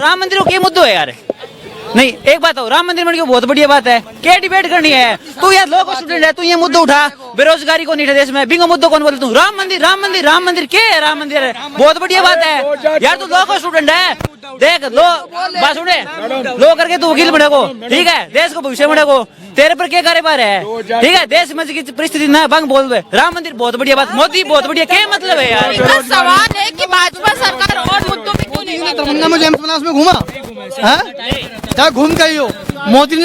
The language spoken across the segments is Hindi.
राम मंदिर को क्या मुद्दा है यार? नहीं, एक बात हो, राम मंदिर में बहुत बढ़िया बात है, क्या डिबेट करनी है? तू यार लो को स्टूडेंट है, तू ये मुद्दा उठा, बेरोजगारी को नहीं है देश में, बिंगो मुद्दा कौन बोले? तू राम मंदिर राम मंदिर राम मंदिर क्या है? राम मंदिर है बहुत बढ़िया बात है यार, तू लो को स्टूडेंट है, देख लो बात सुने, लो करके तू वकील बनेगो, ठीक है, देश को भविष्य बनेगो, तेरे पर क्या कार्यभार है, ठीक है, देश में की परिस्थिति ना भंग बोल दे, राम मंदिर बहुत बढ़िया बात, मोदी बहुत बढ़िया, क्या मतलब है यार? इनका सवाल है कि भाजपा सरकार और मुद्दों पे क्यों नहीं बात कर रही? दरभंगा में जेम्स बनास में घूमा क्या घूम गई हो? मोदी जी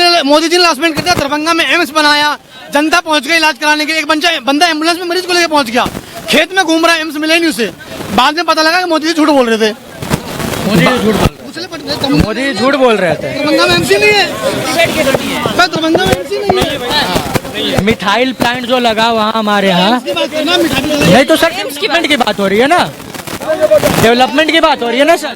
ने लॉन्चमेंट कर दिया, दरभंगा में एम्स बनाया, जनता पहुंच गई इलाज कराने के लिए, एक बंदा एम्बुलेंस में मरीज को लेकर पहुंच गया, खेत में घूम रहा है, एम्स मिले नहीं उसे, बाद में पता लगा कि मोदी जी झूठ बोल रहे थे। मोदी झूठ बोल रहे थे। दरभंगा में एमसी नहीं है, दरभंगा में एमसी नहीं है। मिथाइल प्लांट जो लगा वहाँ हमारे यहाँ, नहीं तो सर डेवलपमेंट की बात हो रही है ना, डेवलपमेंट की बात हो रही है ना सर।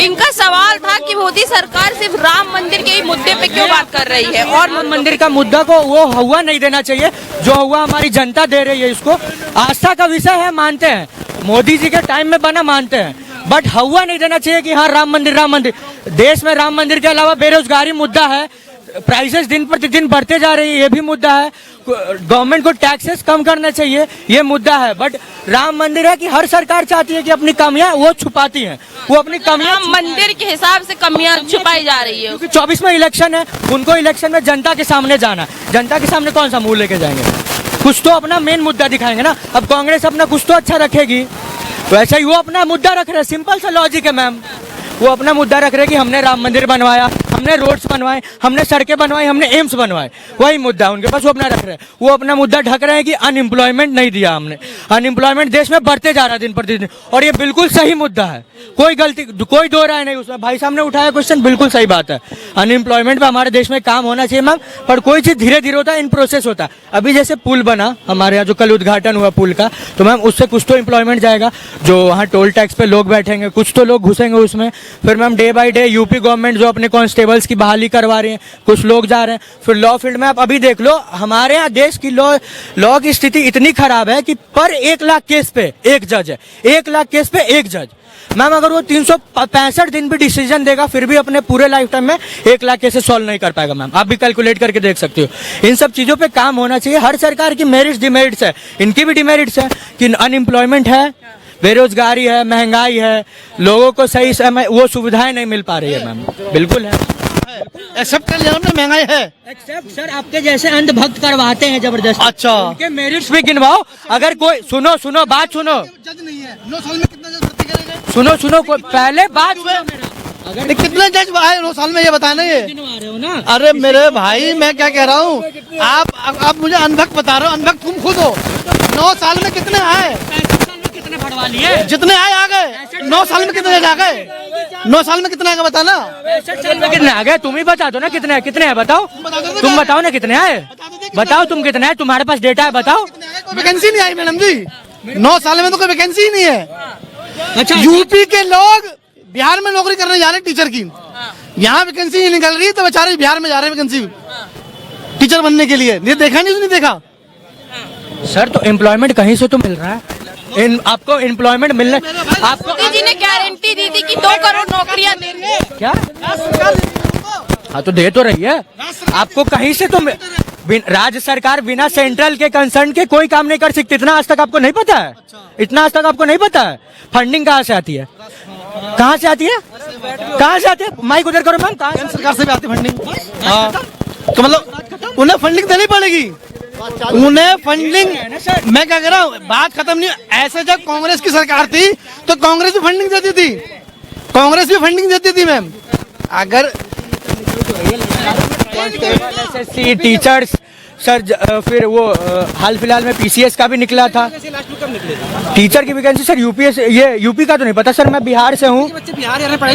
इनका सवाल था कि मोदी सरकार सिर्फ राम मंदिर के ही मुद्दे पे क्यों बात कर रही है और राम मंदिर का मुद्दा को वो हवा नहीं देना चाहिए जो हवा हमारी जनता दे रही है, इसको आस्था का विषय है, मानते हैं, मोदी जी के टाइम में बना मानते हैं, बट हवा नहीं देना चाहिए कि हाँ राम मंदिर। देश में राम मंदिर के अलावा बेरोजगारी मुद्दा है, प्राइसेस दिन प्रतिदिन बढ़ते जा रही है, ये भी मुद्दा है, गवर्नमेंट को टैक्सेस कम करना चाहिए, ये मुद्दा है, बट राम मंदिर है कि हर सरकार चाहती है कि अपनी कमियां वो छुपाती हैं, वो अपनी कमियां राम मंदिर के हिसाब से कमियां छुपाई जा रही है। क्योंकि 24 में इलेक्शन है, उनको इलेक्शन में जनता के सामने जाना, जनता के सामने कौन सा मुंह लेके जाएंगे? कुछ तो अपना मेन मुद्दा दिखाएंगे ना। अब कांग्रेस अपना कुछ तो अच्छा रखेगी, तो ऐसा ही वो अपना मुद्दा रख रहे हैं, सिंपल सा लॉजिक है मैम, वो अपना मुद्दा रख रहे हैं कि हमने राम मंदिर बनवाया, हमने रोड्स बनवाए, हमने सड़कें बनवाई, हमने एम्स बनवाए, वही मुद्दा उनके पास, वो अपना रख रहे हैं। वो अपना मुद्दा ढक रहे हैं कि अनएम्प्लॉयमेंट नहीं दिया हमने, अनएम्प्लॉयमेंट देश में बढ़ते जा रहा है दिन प्रतिदिन, और ये बिल्कुल सही मुद्दा है, कोई गलती, कोई दो राय नहीं उसमें। भाई साहब ने उठाया क्वेश्चन, बिल्कुल सही बात है, अनएम्प्लॉयमेंट पे हमारे देश में काम होना चाहिए मैम, पर कोई चीज धीरे धीरे होता है, इन प्रोसेस होता है। अभी जैसे पुल बना हमारे यहाँ, जो कल उद्घाटन हुआ पुल का, तो मैम उससे कुछ तो एम्प्लॉयमेंट जाएगा, जो वहाँ टोल टैक्स पे लोग बैठेंगे, कुछ तो लोग घुसेंगे उसमें, फिर ma'am day by day UP government जो अपने कांस्टेबल्स की बहाली करवा रही है, कुछ लोग जा रहे हैं, फिर लॉ फील्ड में आप अभी देख लो, हमारे यहाँ देश की लॉ की स्थिति इतनी खराब है कि पर 1 लाख केस पे एक जज है, 1 लाख केस पे एक जज। मैम अगर वो 365 दिन भी डिसीजन देगा, फिर भी अपने पूरे लाइफ टाइम में 1 लाख केसेस सॉल्व नहीं कर पाएगा मैम, आप भी कैलकुलेट करके देख सकते हो। इन सब चीजों पे काम होना चाहिए। हर सरकार की मेरिट्स डिमेरिट्स है, इनकी भी डिमेरिट्स है कि अनएम्प्लॉयमेंट है, बेरोजगारी है, महंगाई है, लोगों को सही समय वो सुविधाएं नहीं मिल पा रही है मैम, बिल्कुल है। एक्सेप्ट कर लिया हमने, महंगाई है, एक्सेप्ट सर, आपके जैसे अंधभक्त करवाते हैं जबरदस्ती। अच्छा, उनके मेरिट्स भी गिनवाओ। अगर कोई सुनो बात सुनो, जज नहीं है, 9 साल में कितना जज भर्ती करेंगे? सुनो पहले बात सुनो मेरा। अगर कितने जज आए 9 साल में, ये बताना ये। गिनवा रहे हो ना? अरे मेरे भाई, मैं क्या कह रहा हूँ, आप मुझे अनभक्त बता रहे हो, अनभक्त तुम खुद हो। 9 साल में कितने आए? 65 साल में कितने भरवा लिए? जितने आए आ गए। 9 साल में कितने आ गए? 9 साल में कितने आ गए बताना? 65 साल में कितने आ गए? तुम ही बता दो ना कितने हैं, बताओ, तुम बताओ ना कितने आए, बताओ तुम कितने आए, तुम्हारे पास डेटा है, बताओ। कोई वैकेंसी नहीं आई मैडम जी, 9 साल में तो कोई वैकेंसी ही नहीं है। अच्छा, यूपी के लोग बिहार में नौकरी करने जा रहे हैं टीचर की, यहाँ वैकेंसी नहीं निकल रही, तो बेचारे बिहार में जा रहे हैं वैकेंसी टीचर बनने के लिए। ये देखा नहीं देखा सर, तो एम्प्लॉयमेंट कहीं से तो मिल रहा है, आपको एम्प्लॉयमेंट मिलने, आपको मोदी जी ने गारंटी दी थी कि 2 करोड़ नौकरियां देंगे। क्या? हाँ तो दे तो रही है, आपको कहीं से तो राज्य सरकार बिना सेंट्रल के कंसर्न के कोई काम नहीं कर सकती। इतना आज तक आपको नहीं पता है? इतना आज तक आपको नहीं पता है? फंडिंग कहाँ से आती है? कहाँ से आती है? कहाँ से आती है? माइक उधर करो मैम। कहाँ? सरकार से भी आती फंडिंग। हाँ, तो मतलब उन्हें फंडिंग देनी पड़ेगी, उन्हें फंडिंग। मैं क्या कह रहा हूँ, बात खत्म नहीं। ऐसे जब कांग्रेस की सरकार थी तो कांग्रेस भी फंडिंग देती थी, कांग्रेस भी फंडिंग देती थी मैम। अगर एसएससी टीचर्स सर, फिर वो हाल फिलहाल में पीसीएस का भी निकला था, टीचर की वैकेंसी सर। यूपीएस, ये यूपी का तो नहीं पता सर, मैं बिहार से हूँ।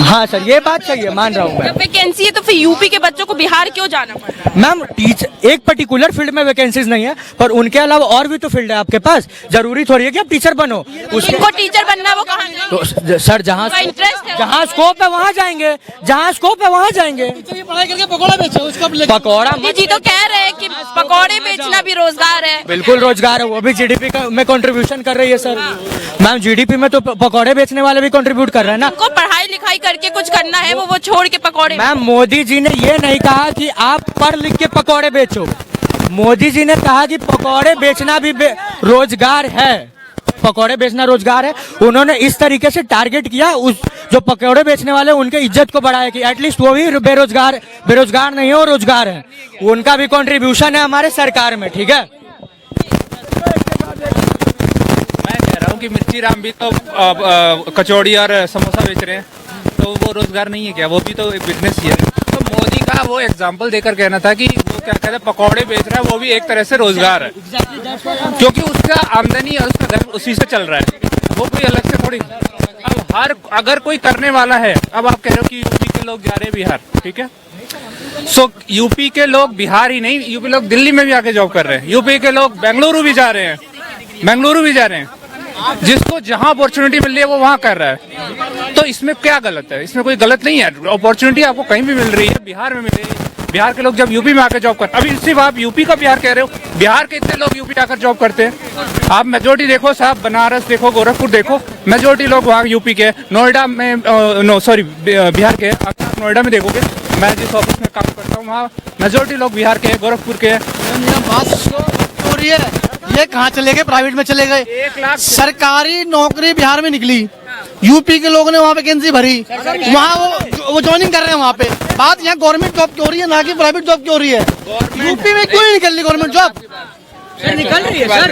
हाँ सर, ये बात सही है, मान रहा हूँ मैं। वैकेंसी है तो फिर यूपी के बच्चों को बिहार क्यों जाना पड़ता है? मैम टीचर एक पर्टिकुलर फील्ड में वैकेंसीज नहीं है, पर उनके अलावा और भी तो फील्ड है आपके पास, जरूरी थोड़ी है कि आप टीचर बनो। उनको टीचर बनना, वो कहाँ जाएंगे? तो सर जहाँ स्कोप है वहाँ जाएंगे, जहाँ स्कोप है वहाँ जाएंगे। पढ़ाई करके पकौड़ा बेचो, उसका पकौड़ा जी तो कह रहे हैं कि पकौड़े बेचना भी रोजगार है। बिल्कुल रोजगार है, वो भी जीडीपी में कंट्रीब्यूशन कर रही है सर। मैम जीडीपी में तो पकौड़े बेचने वाले भी कंट्रीब्यूट कर रहे हैं ना। को पढ़ाई लिखाई करके कुछ करना है, वो छोड़ के पकौड़े। मैम मोदी जी ने ये नहीं कहा कि आप पढ़ लिख के पकौड़े बेचो, मोदी जी ने कहा कि पकौड़े बेचना भी रोजगार है, पकौड़े बेचना रोजगार है। उन्होंने इस तरीके से टारगेट किया उस जो पकौड़े बेचने वाले उनके इज्जत को बढ़ाया कि एटलीस्ट वो भी बेरोजगार नहीं है, वो रोजगार है, उनका भी कंट्रीब्यूशन है हमारे सरकार में, ठीक है। मैं कह रहा हूँ कि मिर्ची राम भी तो कचौड़ी और समोसा बेच रहे हैं, तो वो रोजगार नहीं है क्या? वो भी तो एक बिजनेस ही है। तो मोदी का वो एग्जाम्पल देकर कहना था कि वो क्या कहते हैं पकौड़े बेच रहा है, वो भी एक तरह से रोजगार है, क्योंकि उसका आमदनी और उसका घर उसी से चल रहा है, वो कोई अलग से थोड़ी। अब अगर कोई करने वाला है, अब आप कह रहे हो कि यूपी के लोग जा रहे हैं बिहार, ठीक है, सो यूपी के लोग बिहार ही नहीं, यूपी लोग दिल्ली में भी आके जॉब कर रहे हैं, यूपी के लोग बेंगलुरु भी जा रहे हैं, जिसको जहां अपॉर्चुनिटी मिल रही है वो वहां कर रहा है। तो इसमें क्या गलत है? इसमें कोई गलत नहीं है, अपॉर्चुनिटी आपको कहीं भी मिल रही है, बिहार में मिल रही है। बिहार के लोग जब यूपी में आकर जॉब करते हैं, अभी सिर्फ आप यूपी का बिहार कह रहे हो, बिहार के इतने लोग यूपी आकर जॉब करते हैं। आप मेजोरिटी देखो साहब, बनारस देखो, गोरखपुर देखो, मेजोरिटी लोग वहाँ यूपी के, नोएडा में बिहार के, नोएडा में देखोगे, मैं जिस ऑफिस में काम करता हूँ वहाँ मेजोरिटी लोग बिहार के, गोरखपुर के। बात हो रही है, ये कहाँ चले गए? प्राइवेट में चले गए। 1 लाख सरकारी नौकरी बिहार में निकली, यूपी के लोगों ने वहाँ वैकेंसी भरी, वहाँ वो ज्वाइनिंग कर रहे हैं वहाँ पे। बात यहाँ गवर्नमेंट जॉब की हो रही है, ना कि प्राइवेट जॉब की हो रही है। यूपी में क्यों नहीं निकल रही गवर्नमेंट जॉब? निकल रही है सर,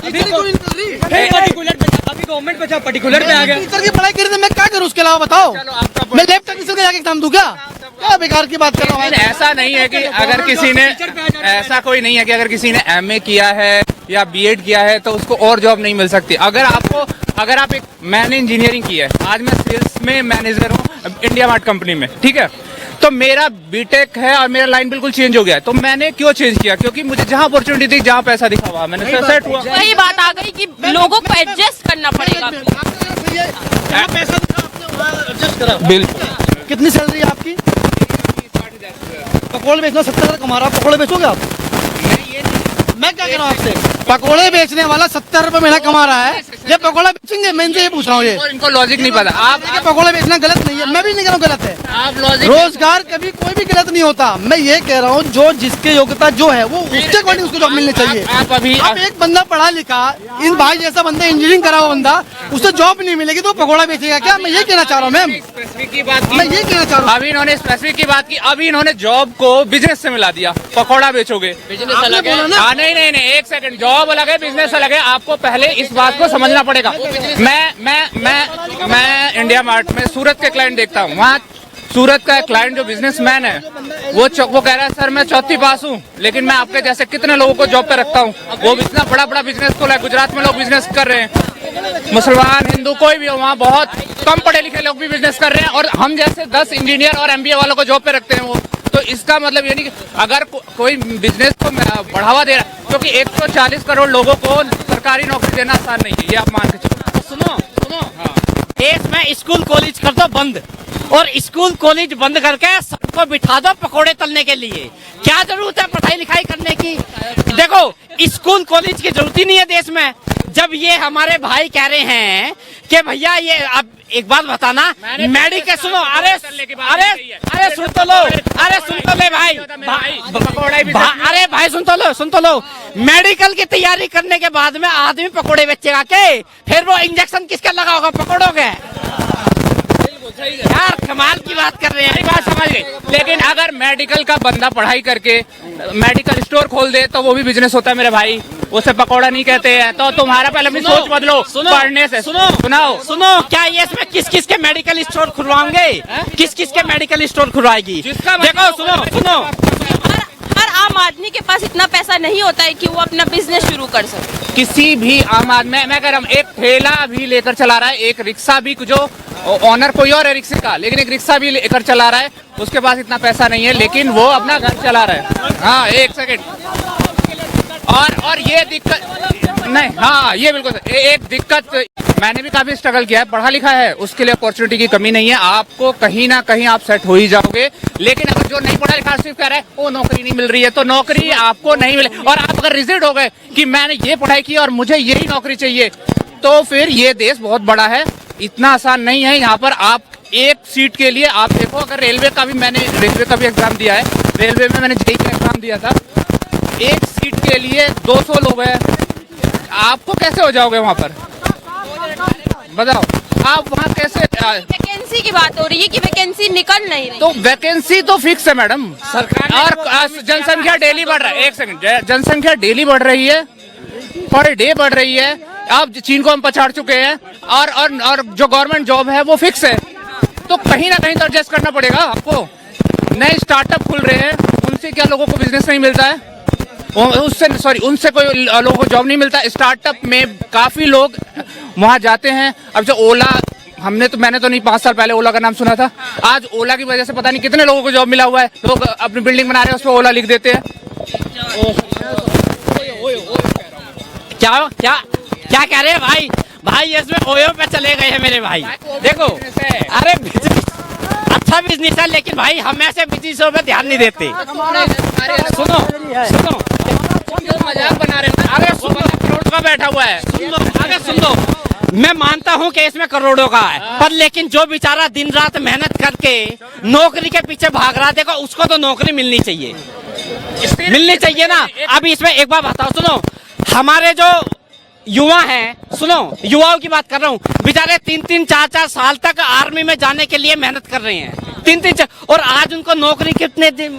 अभी गवर्नमेंट पे पर्टिकुलर पे आ गया। टीचर की पढ़ाई करी तो मैं क्या करूँ? उसके अलावा बताओ, मैं लैब टेक्नीशियन का जाके एग्जाम दूं क्या बेकार की बात कर रहा हूँ। ऐसा नहीं है कि अगर किसी ने, ऐसा कोई नहीं है कि अगर किसी ने MA किया है या BEd किया है तो उसको और जॉब नहीं मिल सकती। अगर आप एक, मैंने इंजीनियरिंग की है, आज मैं सेल्स में मैनेजर हूँ इंडिया मार्ट कंपनी में, ठीक है, तो मेरा बीटेक है और मेरा लाइन बिल्कुल चेंज हो गया है। तो मैंने क्यों चेंज किया? क्योंकि मुझे जहाँ अपॉर्चुनिटी थी, जहाँ पैसा दिखा हुआ, मैंने सेट हुआ। वही बात आ गई कि लोगों को एडजस्ट करना पड़ेगा। बिल्कुल। कितनी सैलरी है आपकी? पकौड़े बेचना 70,000 कमा रहा, पकौड़े बेचोगे आप? मैं क्या कह रहा हूँ आपसे, पकौड़े बेचने वाला 70 रुपए महीना कमा रहा है, ये पकौड़ा बेचेंगे? मैं इनसे ये पूछ रहा हूँ। ये इनको लॉजिक नहीं पता। आप पकौड़े बेचना गलत नहीं है, मैं भी नहीं कह रहा हूँ गलत है। आप लॉजिक, रोजगार कभी कोई भी गलत नहीं होता। मैं ये कह रहा हूँ जो जिसके योग्यता जो है वो उसके अकॉर्डिंग उसको जॉब मिलनी चाहिए। आप एक बंदा पढ़ा लिखा, इन भाई जैसा बंदा, इंजीनियरिंग करा हुआ बंदा, उसे जॉब नहीं मिलेगी तो पकौड़ा बेचेगा क्या? मैं ये कहना चाह रहा हूँ मैम, मैं ये कहना चाह रहा हूँ। अभी इन्होंने स्पेसिफिक की बात की, अभी इन्होंने जॉब को बिजनेस से मिला दिया। पकौड़ा बेचोगे, नहीं, एक सेकंड, जॉब अलग है, बिजनेस अलग है। आपको पहले इस बात को समझना पड़ेगा। मैं इंडिया मार्ट में सूरत के क्लाइंट देखता हूँ, वहाँ सूरत का क्लाइंट जो बिजनेसमैन है वो कह रहा है सर मैं 4वीं पास हूँ, लेकिन मैं आपके जैसे कितने लोगों को जॉब पे रखता हूँ। वो इतना बड़ा बिजनेस खोला है, गुजरात में लोग बिजनेस कर रहे हैं, मुसलमान हिंदू कोई भी हो, वहाँ बहुत कम पढ़े लिखे लोग भी बिजनेस कर रहे हैं, और हम जैसे 10 इंजीनियर और MBA वालों को जॉब पे रखते हैं वो। तो इसका मतलब ये नहीं कि अगर कोई बिजनेस को बढ़ावा दे रहा है, क्योंकि 140 करोड़ लोगों को सरकारी नौकरी देना आसान नहीं है, ये आप मान के चलो। सुनो देश में स्कूल कॉलेज कर दो बंद, और स्कूल कॉलेज बंद करके सबको बिठा दो पकोड़े तलने के लिए। क्या जरूरत है पढ़ाई लिखाई करने की? देखो स्कूल कॉलेज की जरूरत ही नहीं है देश में। जब ये हमारे भाई कह रहे हैं कि भैया ये अब एक बात बताना, मेडिकल सुनो, अरे सुन तो लो, अरे सुन तो ले भाई, अरे भाई सुन तो लो, मेडिकल की तैयारी करने के बाद में आदमी पकोड़े बेचेगा के? फिर वो इंजेक्शन किसका लगा होगा? पकौड़ों के। यार कमाल की बात कर रहे हैं, बात समझ गए। लेकिन अगर मेडिकल का बंदा पढ़ाई करके मेडिकल स्टोर खोल दे तो वो भी बिजनेस होता है मेरे भाई, उसे पकौड़ा नहीं कहते हैं। तो तुम्हारा पहले अपनी सोच बदलो पढ़ने से। सुनो क्या ये इसमें किस किस के मेडिकल स्टोर खुलवाएंगे? किस किस के मेडिकल स्टोर खुलवाएगी? देखो सुनो, हर आम आदमी के पास इतना पैसा नहीं होता है कि वो अपना बिजनेस शुरू कर सके। किसी भी आम आदमी, मैं कह रहा हूँ, एक ठेला भी लेकर चला रहा है, एक रिक्शा भी, जो ऑनर कोई और है रिक्शे का, लेकिन एक रिक्शा भी लेकर चला रहा है, उसके पास इतना पैसा नहीं है, लेकिन वो अपना घर चला रहा है। हाँ एक सेकंड, और ये दिक्कत नहीं, हाँ ये बिल्कुल एक दिक्कत, मैंने भी काफी स्ट्रगल किया है, पढ़ा लिखा है, उसके लिए अपॉर्चुनिटी की कमी नहीं है, आपको कहीं ना कहीं आप सेट हो ही जाओगे। लेकिन अगर जो नहीं पढ़ा लिखा सिर्फ कह रहा है वो नौकरी नहीं मिल रही है, तो नौकरी आपको नहीं मिले, और आप अगर रिजिड हो गए कि मैंने ये पढ़ाई की और मुझे यही नौकरी चाहिए, तो फिर ये देश बहुत बड़ा है, इतना आसान नहीं है। यहाँ पर आप एक सीट के लिए आप देखो, अगर रेलवे का भी, मैंने रेलवे का भी एग्जाम दिया है, रेलवे में मैंने जेईई का एग्जाम दिया था, एक सीट के लिए 200 लोग हैं, आपको कैसे हो जाओगे वहां पर, बताओ आप वहां कैसे। वैकेंसी की बात हो रही है कि वैकेंसी निकल नहीं रही। तो वैकेंसी तो फिक्स है मैडम, सरकार, और जनसंख्या डेली बढ़ रहा है, एक सेकंड, जनसंख्या डेली बढ़ रही है, पर डे बढ़ रही है, अब चीन को हम पछाड़ चुके हैं, और जो गवर्नमेंट जॉब है वो फिक्स है, तो कहीं ना कहीं तो एडजस्ट करना पड़ेगा आपको। नए स्टार्टअप खुल रहे हैं, उनसे क्या लोगों को बिजनेस नहीं मिलता है, उनसे कोई लोगों को जॉब नहीं मिलता। स्टार्टअप में काफी लोग वहां जाते हैं। अब जो ओला, मैंने तो नहीं, 5 साल पहले ओला का नाम सुना था, आज ओला की वजह से पता नहीं कितने लोगों को जॉब मिला हुआ है, लोग अपनी बिल्डिंग बना रहे हैं, उस पर ओला लिख देते हैं। क्या क्या क्या कह रहे हैं भाई? भाई इसमें ओयो पे चले गए हैं मेरे भाई। देखो, अरे अच्छा बिजनेस है, लेकिन भाई हम ऐसे बिजनेसों पे ध्यान नहीं देते। सुनो सुनो, मजाक बना रहे हैं, अरे करोड़ का बैठा हुआ है, अरे सुन लो, मैं मानता हूँ कि इसमें करोड़ों का है, पर लेकिन जो बेचारा दिन रात मेहनत करके नौकरी के पीछे भाग रहा है, देखो उसको तो नौकरी मिलनी चाहिए, मिलनी चाहिए ना। अब इसमें एक बात बताओ, सुनो, हमारे जो युवा हैं, सुनो, युवाओं की बात कर रहा हूँ, बेचारे 3-3, 4-4 साल तक आर्मी में जाने के लिए मेहनत कर रहे हैं, 3-3, और आज उनको नौकरी कितने दिन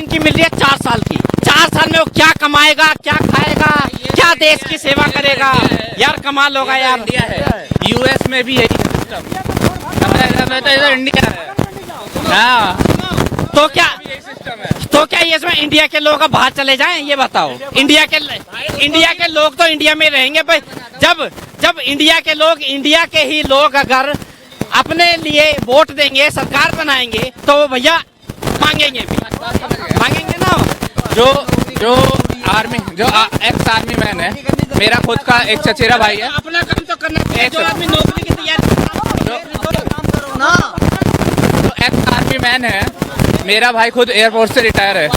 की मिल रही है? 4 साल की। 4 साल में वो क्या कमाएगा, क्या खाएगा, क्या देश की सेवा करेगा? यार कमाल होगा यार। इंडिया है, यूएस में भी यही सिस्टम, मैं तो इधर इंडिया है, हाँ, तो क्या ये इसमें इंडिया के लोग अब बाहर चले जाएं? ये बताओ, इंडिया के लोग तो इंडिया में रहेंगे भाई। जब इंडिया के ही लोग अगर अपने लिए वोट देंगे, सरकार बनाएंगे, तो वो भैया मांगेंगे ना। जो एक्स आर्मी मैन है, मेरा खुद का एक चचेरा भाई है, अपना काम तो करना चाहिए, जो आदमी नौकरी की तैयारी एक्स आर्मी मैन है, मेरा भाई खुद एयरफोर्स से रिटायर है,